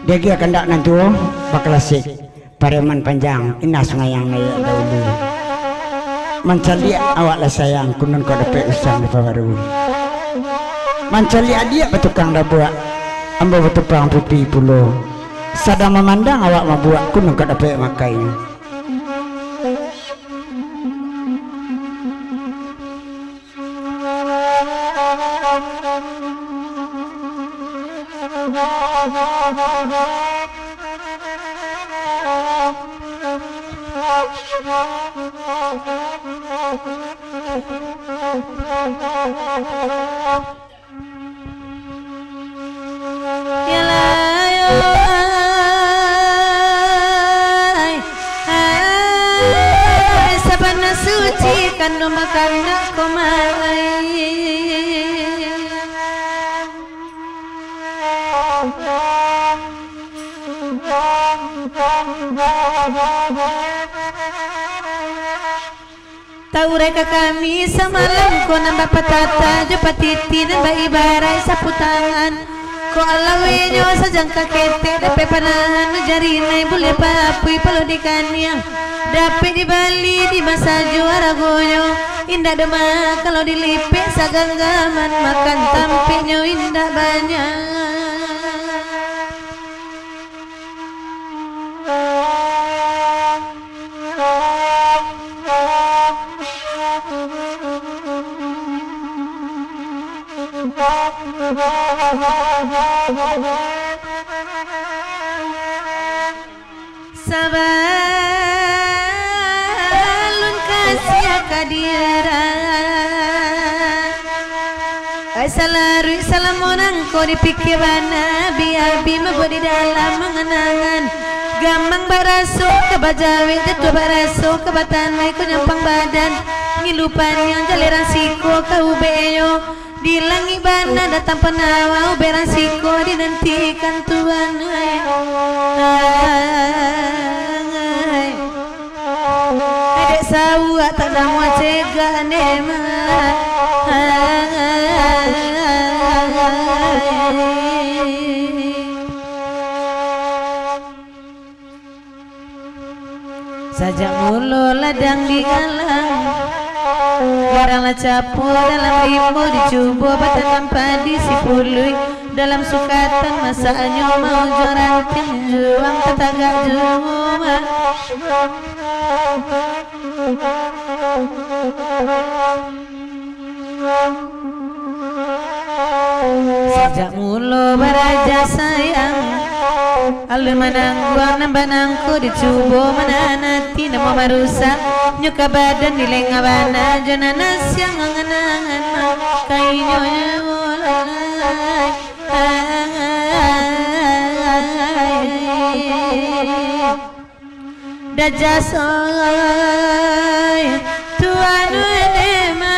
Dia kendak nantu baklasik pareman panjang inas ngayang naya dahulu mencali awak lah sayang kunun kau dapat usang lepas baru mencali adia betukang dah buat ambo betupang pipi pulau sadang memandang awak mabuat kunun kau dapat makai sabana suci kan makan komai tahu reka kami semalam ko nambah patata jepatiti dan bayi barai sapu tangan ko alawenyo sajang kakete dapat panahan jari nai boleh papui palo di kaniang dapat di Bali di masa juara goyo indah demak kalau dilipik saganggaman makan tampinyo indah banyak sabalun kasih kadira salaru salamonang ko dipikiran nabi abi mabo di dalam mengenangan gamang baraso kebajawi jatuh baraso kebatanai ko nyampang badan ngilupan yang jaliran siko kau beyo di langi bana datang penawa uberan siko dinantikan Tuhan adek sawa tak damu cegah nema sajak mulu ladang di galang garanglah capur dalam rimbo dicubo batan padi si pului dalam sukatan masanya mau joranting juang tetagak juma sejak mulu beraja sayang alun manang buang nambah nangku dicubo menanati nama marusak nyuka badan di lengabana jona nasyang ngenangan kainyo mulai dajasoy tuan nema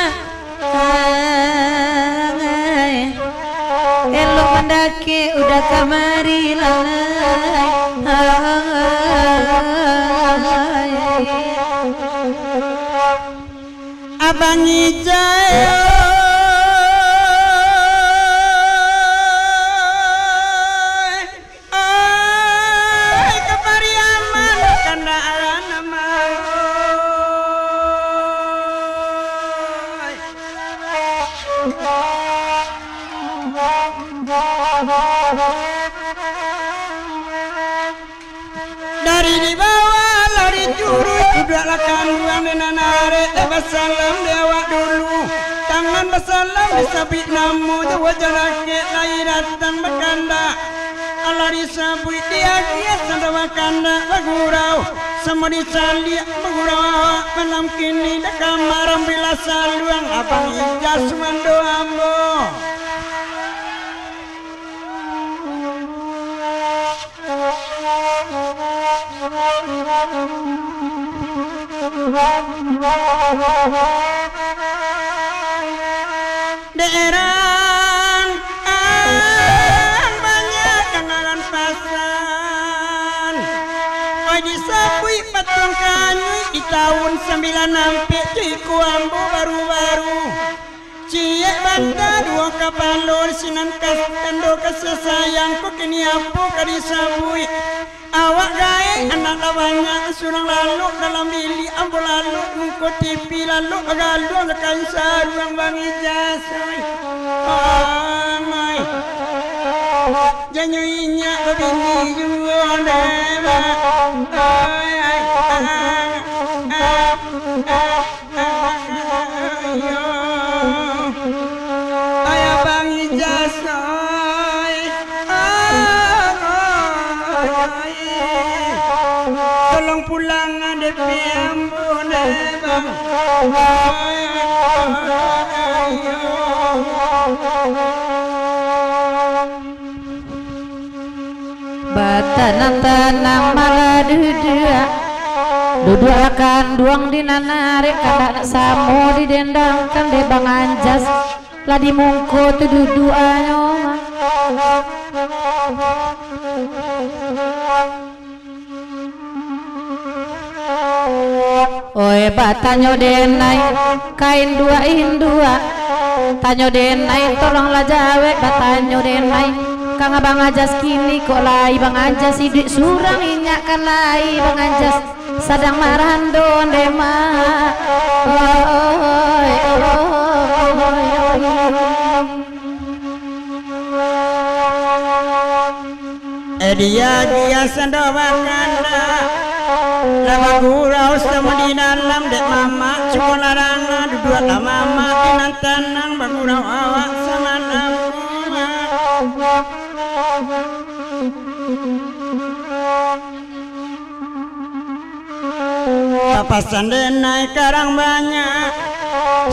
elok mendaki udah kamari lalai abang hijau kepariaman kanda nama dari di bawah lari juru udahlah kandungan nenare basalam dewa dulu tangan basalam disabit namu jawa jarake lai datang berkanda ala disabit dia kiat sandawa kanda bagurau sama disali bagurau malam kini dah kamar bila saluang abang ijas mando ambo daerah banyak kangalan pasan oi disapui patung kanyu di tahun 96 ciku ambo baru-baru Cie banta dua kapalor sinan kas endo kasayangku kini apa kadisabui awak gae anak lawannya surang lalu dalam bili ambo lalu muko tipi lalu galu lekan sarung bang ijasoi amai janyuinya babini juona tolong pulang ada piambun bang Batanang-tanang malah duduk akan duang dinanarik kada samo didendangkan de bang anjas lah dimungko tu duduk ayo oi batanyo denai kain dua indua tanyo denai tolonglah jawe batanyo denai kang abang ajas kini kok lai bang anjas sidik surang inyak kan lai bang anjas sadang marando dema dia sendawakana lama gurau sama di dalam dek mama cuma larana duduk lah mama dinan tanang bagurau awak sama nama papasan denai karang banyak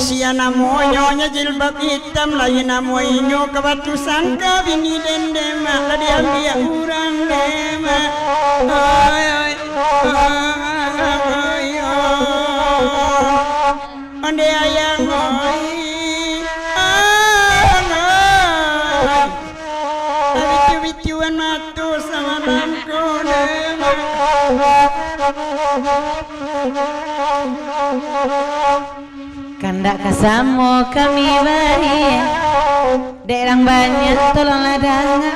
siana monyonya jilbab hitam lain namoinyo kabatu sangka bini dendema lah diambil urang dema oi oi oi ande ayang oi bicu-bicuan matu sama bangku dema kandak kasamo kami bari derang banyak tolonglah danga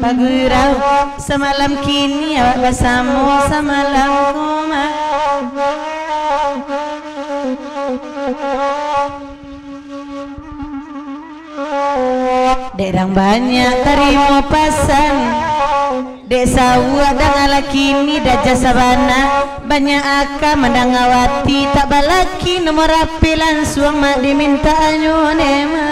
bagurau semalam kini awak kasamo semalam koma derang banyak terima pasan desa uak dan kini daja sabana banyak aka mendangawati tak balaki nomor api langsung mak diminta nyonema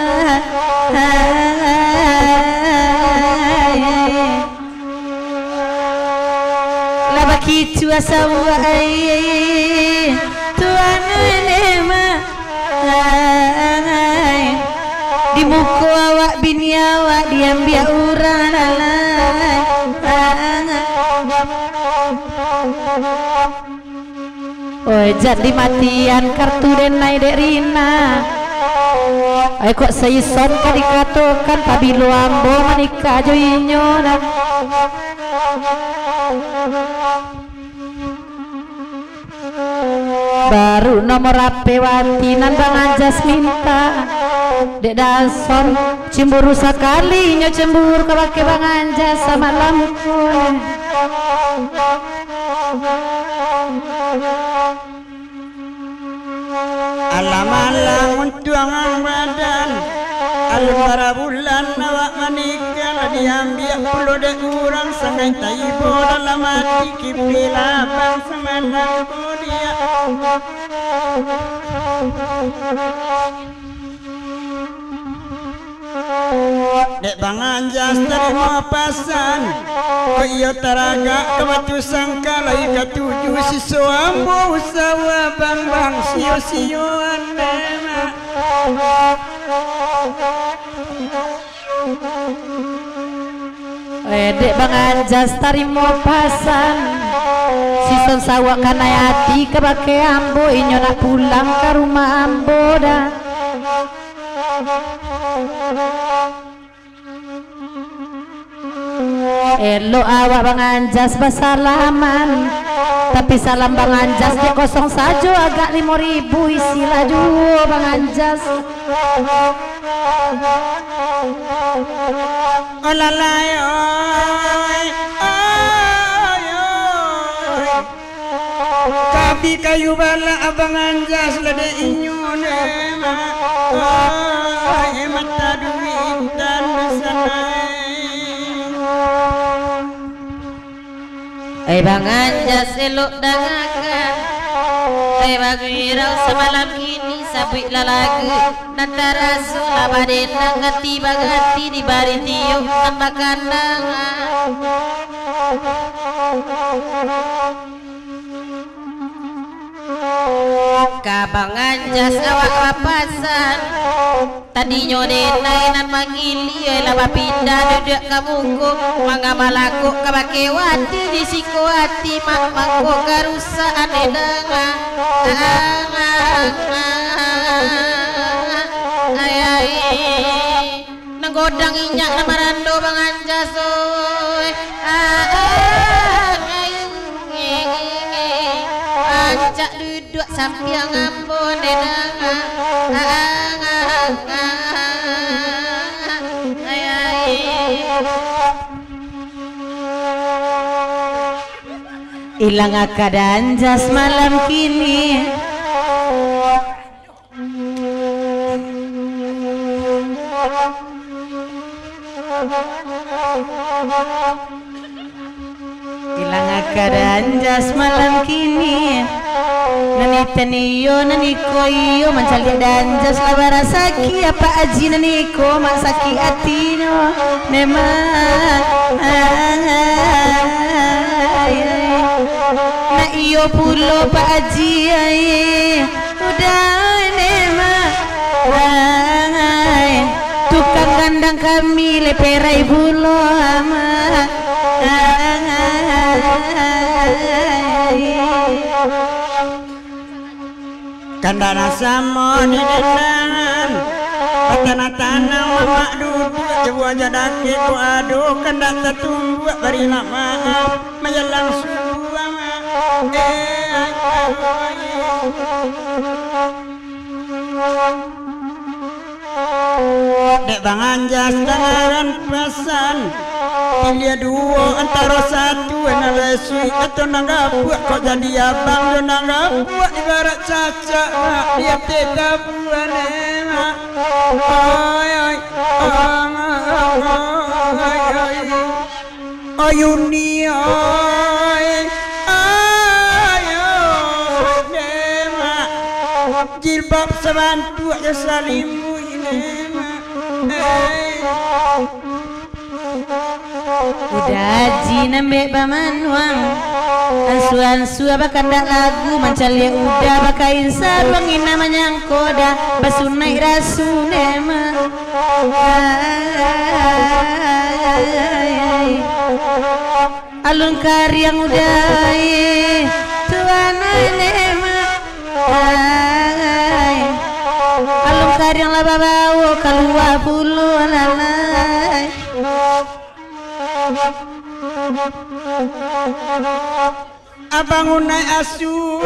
lah baki cuasa uak tuan nyonema di muka awak bini awak diambil urang alai oi jadi matian kartu denai dek Rina ay kok seison ka dikatokan pabilo ambo manika joinyo dah baru nomor HP watinan bang anjas minta dek dason cemburu sekali nyo cemburu ke bake bang anjas sama lampu alam-alam untuangan badan alun para bulan awak manikah diambil puluh dek urang sangai taibo dalam hati kipilapan semandangku dia dek bang anjas terima pasan kaya taraga kebatu sangka lagi ketujuh siso ambo usawa bang bang sio-sioan dema dek bang anjas terima pasan sison sawak kanai hati kebake ambo inyo nak pulang ke rumah ambo dah elo awak bang anjas basalaman tapi salam bang anjas dia kosong saja agak 5.000 isi laju bang anjas Olalay oy kabi kayu bala abangan jas lade inyone ma oy mata duit dan sanai bangan jas elok dangakan bagirau semalam ini sabik lalagu nantara sula baden nangati bagati di bari tiup tambah kandang kabangan jas awak papasan tadi nyodenai nan mangili laba pindah duduk kamuku mangga malaku kabakewati di sikowati mak mangko garusa anedanga ayai nanggodang inyak namarando bangan jas oy Ancak duduk sampiang ambon denanga hilang keadaan jas malam kini hilang keadaan jas malam kini nani teniyo nani koyo mencari dan jas labara saki apa aji nani ko masaki atino nema na iyo pulo pak aji udah nema tukang kandang kami leperai bulo ama kandana samo di dendangan patana tanah mama duduk jauh aja daki ku aduh kandak tertumbu beri nak maaf menjelang subuh dek bang anjas dengaran pesan pilih dua antara satu yang lesui atau nanggapuk kok jadi abang dan nanggapuk ibarat caca dia teka buan emak oi oi oi uni oi ayo emak jilbab sebantu aja salimu ini udah haji nambah bamanuang ansu-ansu apa kandak lagu mencari udah bakain sarwangin namanya koda basunai rasunema alun kari yang udah tuan nema alun kari yang laba bawa keluar bulu lalai abang unai asu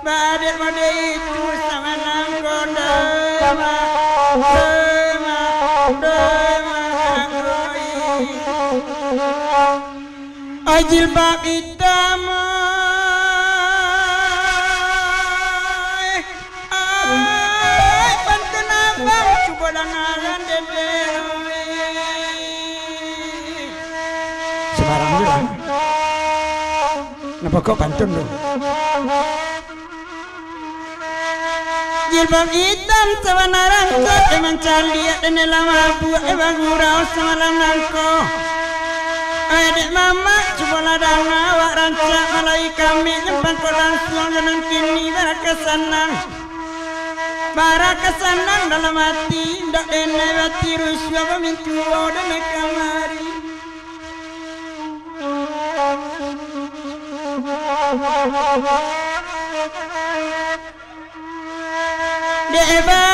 badek badek itu sama nangkoda jilbab hitam pantun abang coba dangaran dede Semarang bilang kenapa kok pantun dong jilbab hitam sawana rangkot emang caliat dan lama buat emang gurau semalam nangko adik mama coba ladang awak rancak malai kami nyempang kau langsung dengan kini bara kesanang dalam hati ndak denai hati ruswa pemintu dan kamari Deba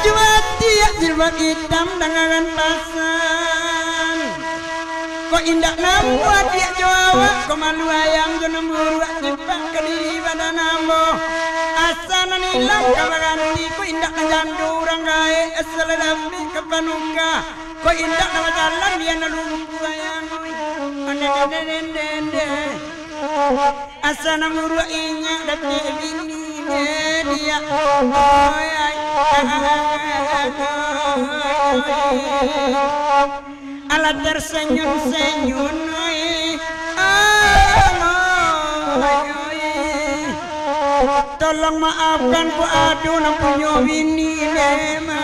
juati jilbab hitam dengan pasan kok indak nambu dia Jawa ko malu ayam jono muru cipak kadi pada nambo asana nilang kabaganti ko indak ngandurang gae asal dami kepanuka ko indak nama jalan dia nalumpu ayam ande asana muru inya dadi bini dia ala tersenyum-senyum tolong maafkan ku aduh nak punya bini lema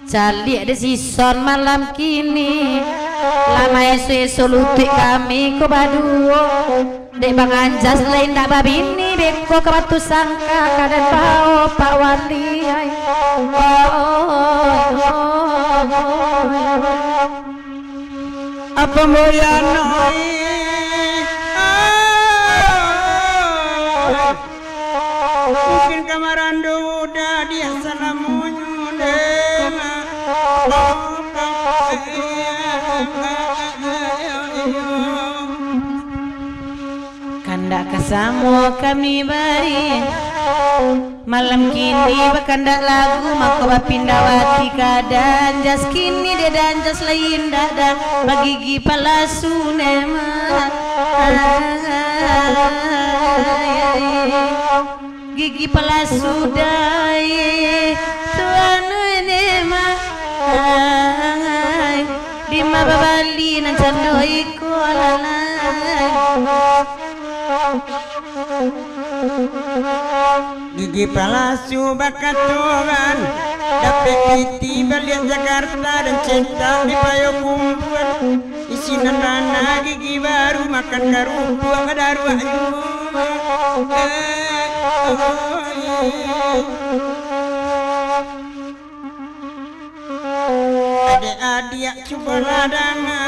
Calik ada sison malam kini lama esu lutik kami ko baduo dek bang anjas lain dak babini beko ke batu sangka kadan bau pak wali apa moyano mungkin kamarandu udah dia salamunyu kandak kesamu kami bari malam kini berkandak lagu maka bapindawati kadan jas kini dia dan jas lain dada bagigi palasu nema gigi palasu dai tuanu nema di mabali nan candoi ko lalai gigi palasu bakatuan dapet piti balik Jakarta dan cinta di Payakumbuh isinan rana gigi baru makan garupu ada ruangnya adik-adik coba ladana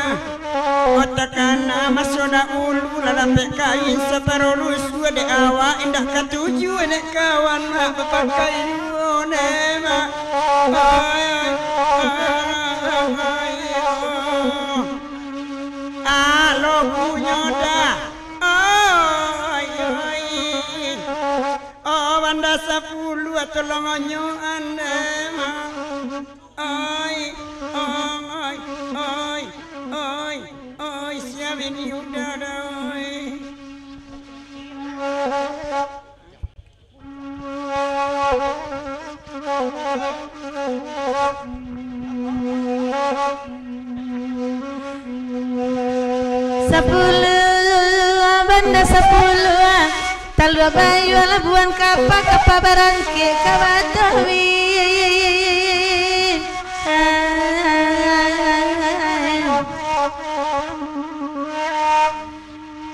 kotakan nama soda ulu lalapek kain separolus de awak indah ketujuh dek kawan mak pakai nema alo punya dah oh banda 10 atau longonyo anema oi siap ini udah oi banda 10 talua bayu labuan kapa barangke kabadawi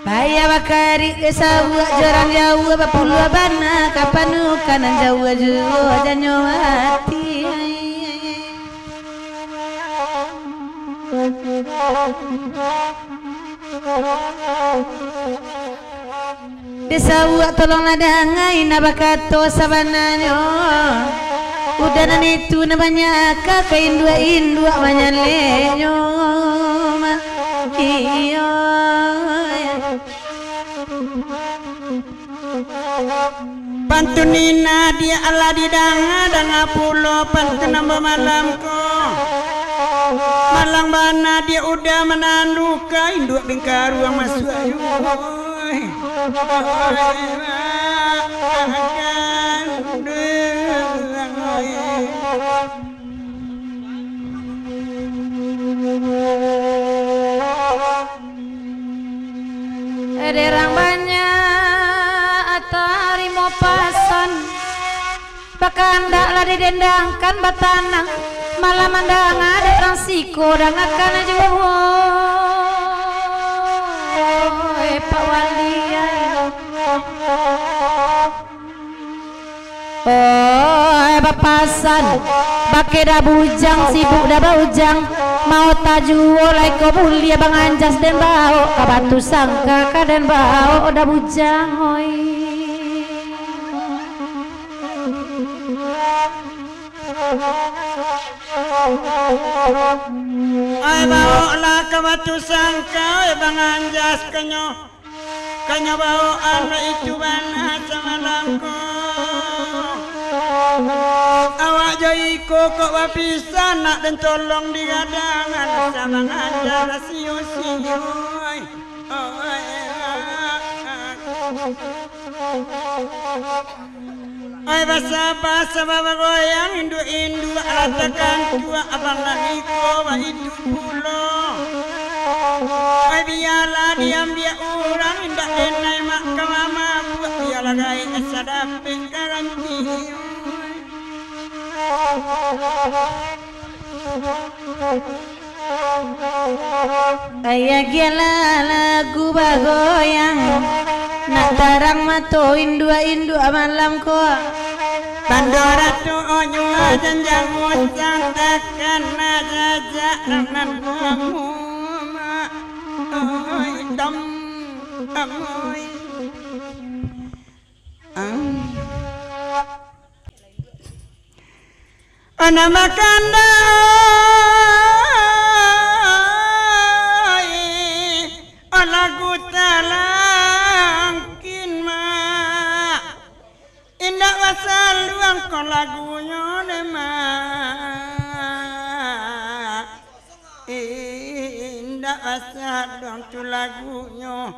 Baya bakari kesawa jarang jauh bapulu bana kapanu kanan jauh jauh janyo hati desawa tolong nadangai nabakato sabananyo udah itu namanya kakak indua banyalenyo iyo pantunina dia ala di danga pulau pantun nambah malamku malang bana dia udah menanduka induk bingkaru yang masuk ayu derang banyak atari mau pasan bakandaklah didendangkan batanang malah mandang ada transiko dan akan juwo Pak Wali bapasan pakai dah bujang sibuk dah bujang mau tajuo like ko bulia bang anjas dan bau kabatu sangka kaden bau dah bujang oi Ay bawa kawatu sangka bang anjas kanyo bawa ano itu bana sama langko awak joiko kok wapisan nak dan tolong digadangan sama anjas siu ay basa baba goyang indu alatakan tua abang lagi ko wa itu pulo ay biala diam dia orang indah enai mak mama buat biala gai asadape karanti ayah gila lagu bagoyang nak tarang mato indu amalam ko Pandora tu onyo janjang musang takkan najaja nan kamu oi dam amoy ana makanda ala gutalang indak wasal luang kon lagunya nema indak wasal luang tu lagunya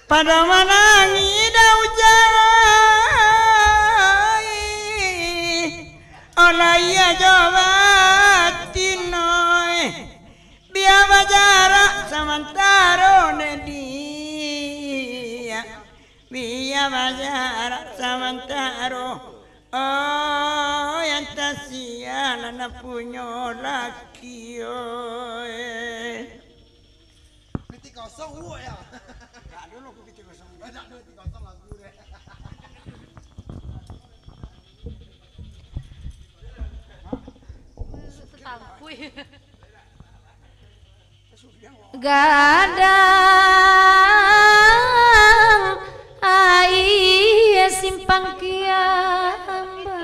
pada manangi daujai olaya jawatinoi biar jarak sementara dia biar jarak sementara oh yang tak sial anak punya laki Piti kosong ya. Tak dulu aku piti kosong. Tak dulu piti kosong lagu deh. gadang ai simpang kiambang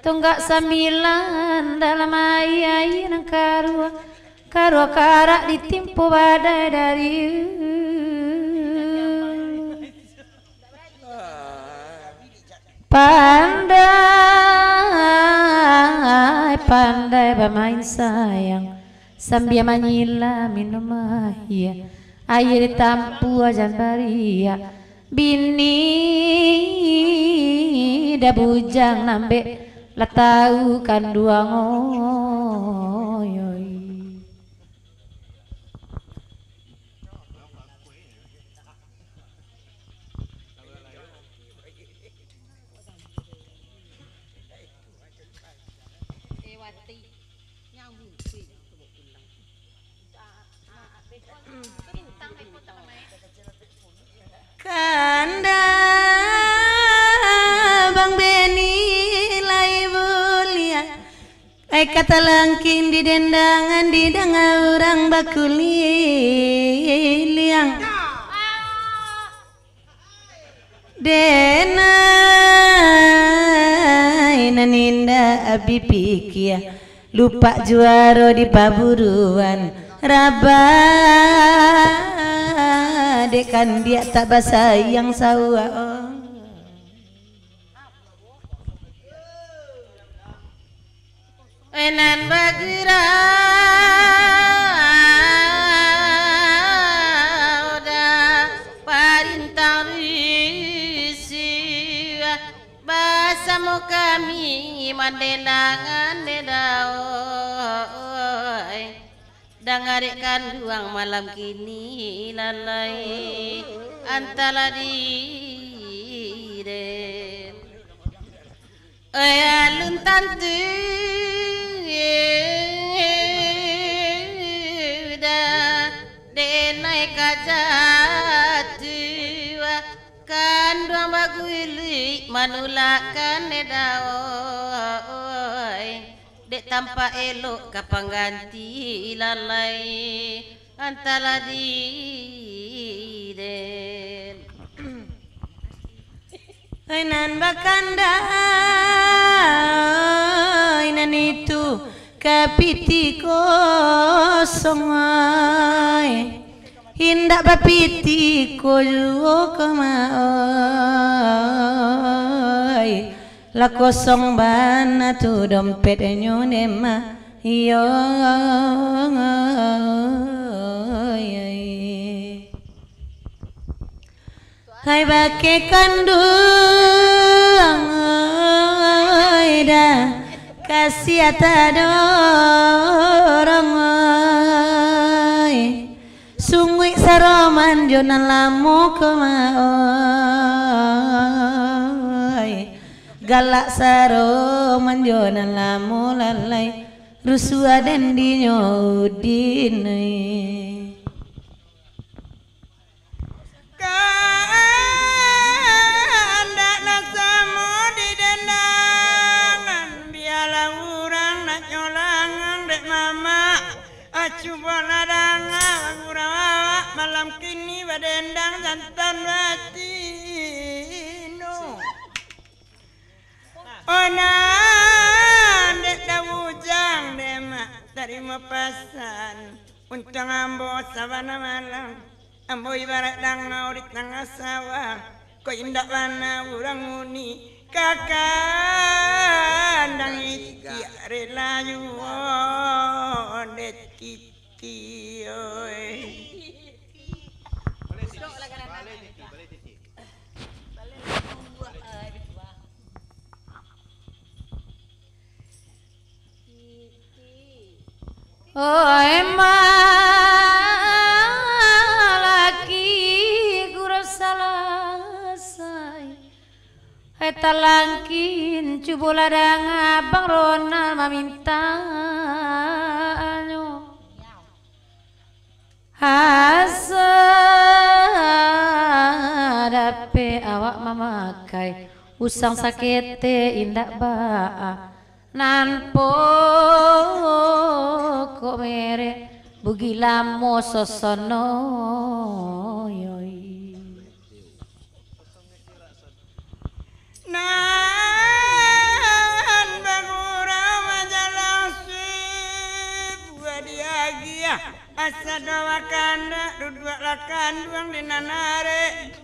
tunggak sambilan dalam ai nang karua karak ditimpu badai dari pandai bermain sayang sambil menyila minum air air tampu ajan baria bini dah bujang nambe latau kan dua ngoyoy Kanda Bang Beni lai bulia ai kata langking di dendangan di danga orang bakuli liang denai naninda abi pikia lupa juaro di paburuan rabah dekan dia tak basayang sawa enan bagira udah parintang risi basamu kami mandendangan dedaoi dangarekan duang malam kini lalai antara dire alun tantu da denai kajatu kan duang baguli manulakan edaoi dek tanpa elok kapang ganti lalai antara diri Nan bakanda inan itu kapiti kosong ay hindak bapiti ko kamay la kosong bana tu dompet nyonema yo hai bake kandung ida kasih dorong sungguh saroman jonan lamu kemai galak saroman jonan lamu lalai rusua dan dinyodinai Coba ladang gurawa malam kini badendang jantan batino ona dek dawujang dema terima pasan untang ambo sabana malam ambo ibarat dangau di tengah sawah kau indak mana urang uni kakandang iki rela yuwon deti laki guru salasai talangkin cubo ladang abang Ronald meminta hadape awak memakai usang sakete indak baa nanpo kok mere bugilamo sosono yoi nan bagura majalah sip wadiagia asada wakanda duduk lakan duang di nanare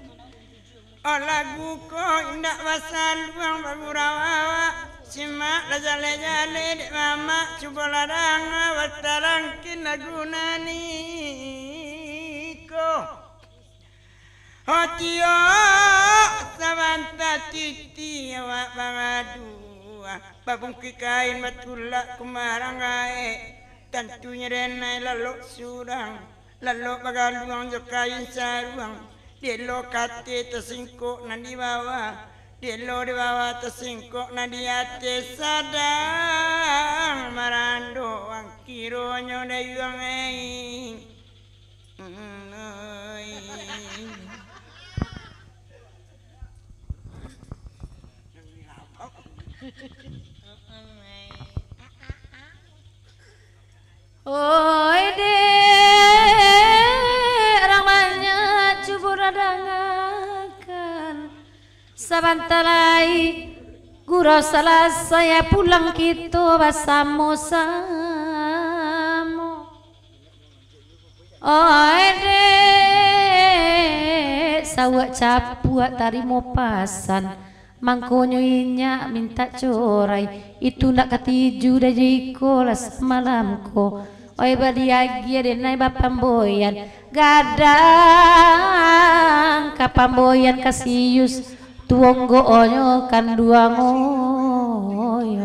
oh lagu ko indak basal duang bagura wawa simak lajale-jale dek mama coba ladang watarangkin lagu nani ko hotio samanta titi awak bangadua babungki kain batulak kumarangai tentunya renai lalu surang lalu bagaluang jo kain saruang delo kate tersingkuk nan di bawah delo di bawah tersingkuk nan di atas sadang marando ang kironyo dayuang ei oi dek ramanya cubur adangakan sabantalai gurau salah saya pulang kita bersama-sama oi dek sawak capuak tarimo pasan mangkonyo inya minta corai itu nak ketiju dah jiko las malamko oi badiagia denai bapamboyan gadang kapamboyan kasius tuonggo onyo kanduang oi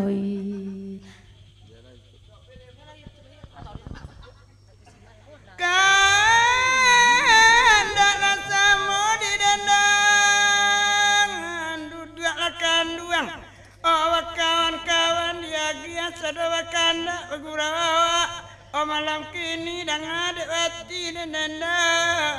kawan-kawan diagia sadawa kanda bagurawa oh malam kini dang adek wati dandangan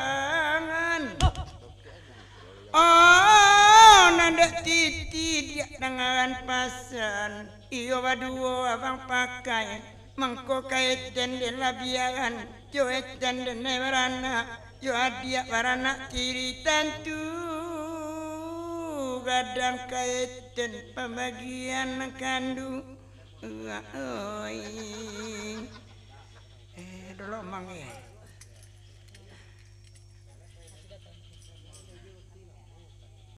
oh nandek titi dia dangan pasan iyo baduo abang pakai mangko kaiten den labiaran jo eten den warana jo adia warana tiri tantu gadang kaitan pembagian kandu dulu mang